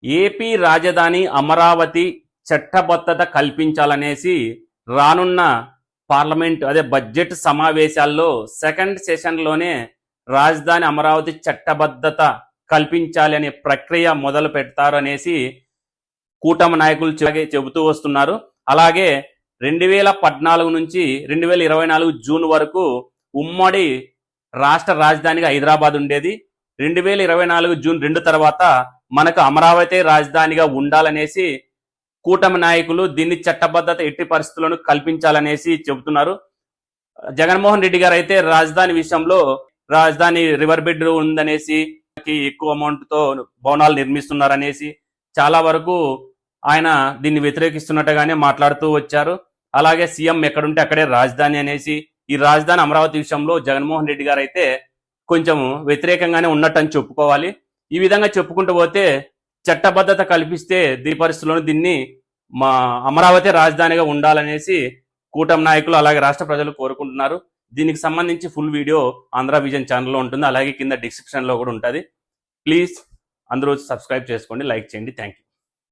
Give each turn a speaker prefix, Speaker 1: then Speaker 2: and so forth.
Speaker 1: AP రాజధాని అమరావతి చట్టబద్ధత కల్పించాలనేసి రానున్న పార్లమెంట్ బడ్జెట్ సమావేశాల్లో సెకండ్ సెషన్లోనే రాజధాని అమరావతి చట్టబద్ధత కల్పించాలి అనే ప్రక్రియ మొదలు పెడతారు అనేసి కూటమి నాయకులు చెబుతూ వస్తున్నారు. అలాగే 2014 నుంచి 2024 జూన్ వరకు ఉమ్మడి రాష్ట్ర రాజధానిగా హైదరాబాద్ ఉండేది. 2024 జూన్ 2 తర్వాత మనకు అమరావతి రాజధానిగా ఉండాలనేసి కూటమి నాయకులు దీన్ని చట్టబద్ధత ఎట్టి పరిస్థితులను కల్పించాలనేసి చెబుతున్నారు. జగన్మోహన్ రెడ్డి గారు అయితే రాజధాని విషయంలో రాజధాని రివర్ బెడ్ ఉందనేసి ఎక్కువ అమౌంట్తో భవనాలు నిర్మిస్తున్నారనేసి చాలా వరకు ఆయన దీన్ని వ్యతిరేకిస్తున్నట్టుగానే మాట్లాడుతూ వచ్చారు. అలాగే సీఎం ఎక్కడుంటే అక్కడే రాజధాని అనేసి ఈ రాజధాని అమరావతి విషయంలో జగన్మోహన్ రెడ్డి గారు అయితే కొంచెం వ్యతిరేకంగానే ఉన్నట్టని చెప్పుకోవాలి. ఈ విధంగా చెప్పుకుంటూ పోతే చట్టబద్ధత కల్పిస్తే దీని పరిస్థితుల్లో దీన్ని మా అమరావతి రాజధానిగా ఉండాలనేసి కూటమి నాయకులు అలాగే రాష్ట్ర ప్రజలు కోరుకుంటున్నారు. దీనికి సంబంధించి ఫుల్ వీడియో ఆంధ్ర విజన్ ఛానల్లో ఉంటుంది. అలాగే కింద డిస్క్రిప్షన్లో కూడా ఉంటుంది. ప్లీజ్ అందరూ సబ్స్క్రైబ్ చేసుకోండి, లైక్ చేయండి. Thank you.